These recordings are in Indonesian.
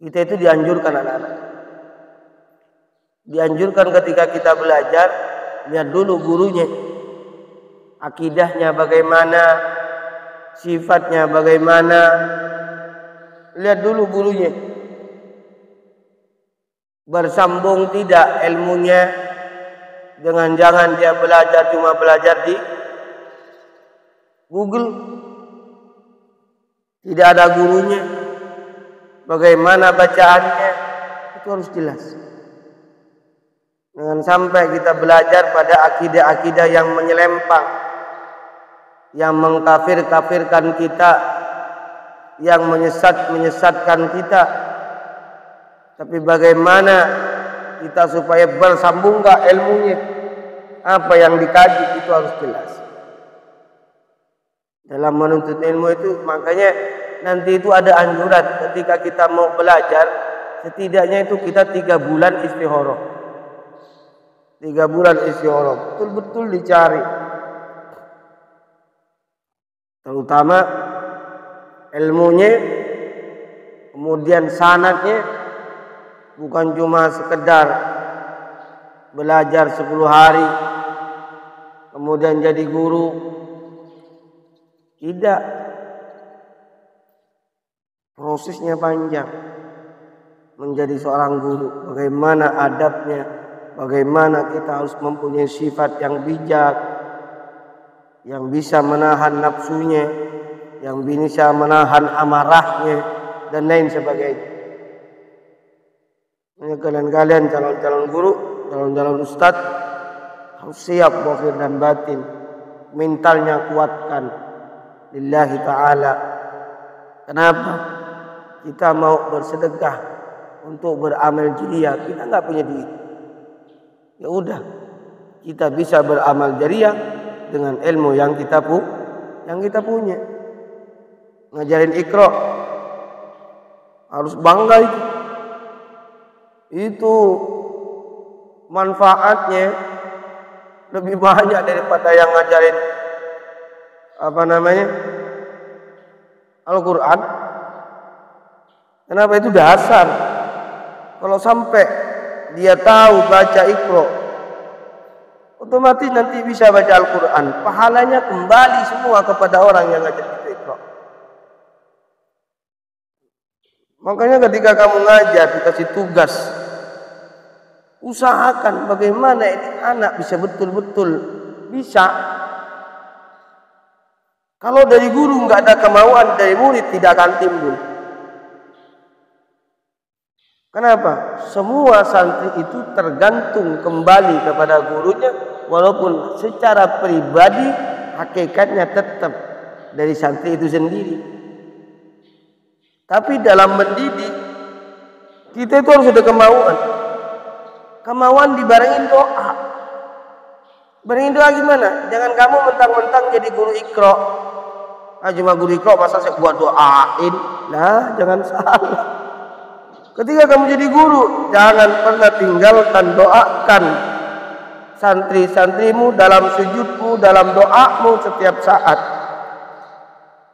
Kita itu dianjurkan anak-anak. Dianjurkan ketika kita belajar, lihat dulu gurunya. Akidahnya bagaimana, sifatnya bagaimana. Lihat dulu gurunya. Bersambung tidak ilmunya. Jangan-jangan dia belajar cuma belajar di Google. Tidak ada gurunya. Bagaimana bacaannya, itu harus jelas. Jangan sampai kita belajar pada akidah-akidah yang menyelempang, yang mengkafir-kafirkan kita, yang menyesatkan kita. Tapi bagaimana kita supaya bersambung gak ilmunya? Apa yang dikaji itu harus jelas. Dalam menuntut ilmu itu makanya nanti itu ada anjuran ketika kita mau belajar, setidaknya itu kita 3 bulan istikharah. 3 bulan istikharah, betul-betul dicari. Terutama ilmunya, kemudian sanadnya, bukan cuma sekedar belajar 10 hari, kemudian jadi guru. Tidak. Prosesnya panjang. Menjadi seorang guru. Bagaimana adabnya. Bagaimana kita harus mempunyai sifat yang bijak. Yang bisa menahan nafsunya. Yang bisa menahan amarahnya. Dan lain sebagainya. Kalian calon-calon guru, calon-calon ustadz harus siap zahir dan batin. Mentalnya kuatkan. Lillahi ta'ala. Kenapa? Kita mau bersedekah untuk beramal jariah, kita nggak punya duit. Ya udah, kita bisa beramal jariah dengan ilmu yang kita punya. Ngajarin Iqra harus bangga itu. Itu manfaatnya lebih banyak daripada yang ngajarin Al-Quran. Kenapa? Itu dasar. Kalau sampai dia tahu baca Iqra, otomatis nanti bisa baca Al-Quran. Pahalanya kembali semua kepada orang yang ngajar kita Iqra. Makanya ketika kamu ngajar, dikasih tugas, usahakan bagaimana ini anak bisa betul-betul bisa. Kalau dari guru nggak ada kemauan, dari murid tidak akan timbul. Kenapa? Semua santri itu tergantung kembali kepada gurunya, walaupun secara pribadi hakikatnya tetap dari santri itu sendiri. Tapi dalam mendidik, kita itu harus ada kemauan. Kemauan dibarengin doa. Barengin doa gimana? Jangan kamu mentang-mentang jadi guru Iqra. Cuma guru Iqra masa saya buat doain. Nah, jangan salah. Ketika kamu jadi guru, jangan pernah tinggalkan doakan santri-santrimu dalam sujudmu, dalam doamu setiap saat.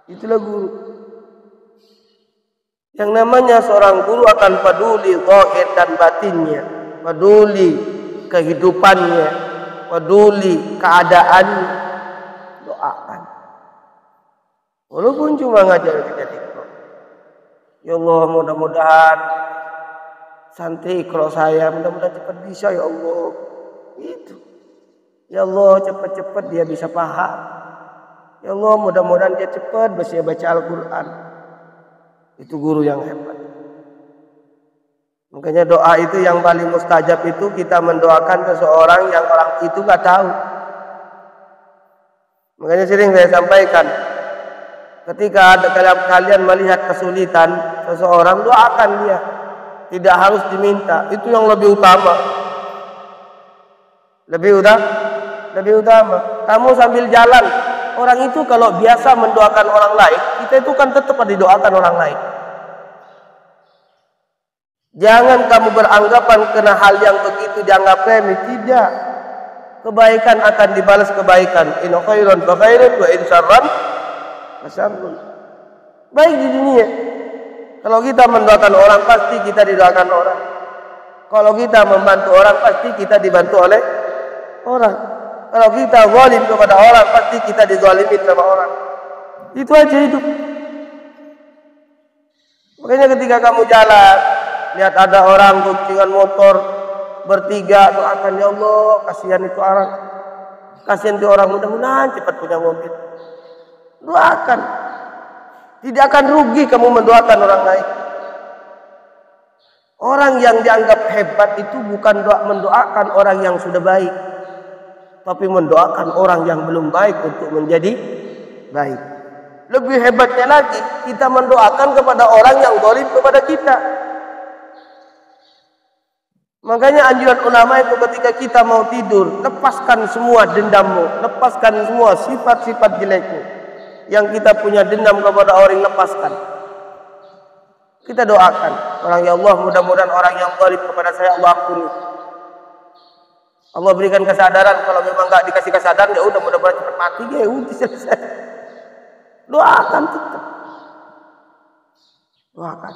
Itulah guru. Yang namanya seorang guru akan peduli zahir dan batinnya, peduli kehidupannya, peduli keadaannya. Doakan. Walaupun cuma ngajar kita Iqra. Ya Allah, mudah-mudahan santri Iqra saya mudah-mudahan cepat bisa ya Allah. Itu. Ya Allah, cepat-cepat dia bisa paham. Ya Allah, mudah-mudahan dia cepat bisa baca Al-Quran. Itu guru yang hebat. Makanya doa itu yang paling mustajab itu kita mendoakan seseorang yang orang itu nggak tahu. Makanya sering saya sampaikan, ketika ada kalian melihat kesulitan seseorang, doakan dia. Tidak harus diminta. Itu yang lebih utama. Lebih utama. Kamu sambil jalan, orang itu kalau biasa mendoakan orang lain, kita itu kan tetap didoakan orang lain. Jangan kamu beranggapan kena hal yang begitu dianggap remeh. Tidak. Kebaikan akan dibalas kebaikan. In khairan fa khairun wa in syarran fa syarrun. Baik di dunia. Kalau kita mendoakan orang, pasti kita didoakan orang. Kalau kita membantu orang, pasti kita dibantu oleh orang. Kalau kita zalim kepada orang, pasti kita dizalimin sama orang. Itu aja hidup. Makanya ketika kamu jalan, lihat ada orang goncengan motor bertiga, doakan, ya Allah, kasihan itu orang. Kasihan itu orang, mudah-mudahan cepat punya mobil. Doakan. Tidak akan rugi kamu mendoakan orang lain. Orang yang dianggap hebat itu bukan mendoakan orang yang sudah baik, tapi mendoakan orang yang belum baik untuk menjadi baik. Lebih hebatnya lagi, kita mendoakan kepada orang yang zalim kepada kita. Makanya anjuran ulama itu ketika kita mau tidur, lepaskan semua dendammu, lepaskan semua sifat-sifat jelekmu. Yang kita punya dendam kepada orang, lepaskan. Kita doakan orang, ya Allah, mudah-mudahan orang yang zalim kepada saya Allah ampuni. Allah berikan kesadaran. Kalau memang nggak dikasih kesadaran, ya udah, mudah-mudahan cepat mati, ya udah selesai. Doakan tetap. Doakan.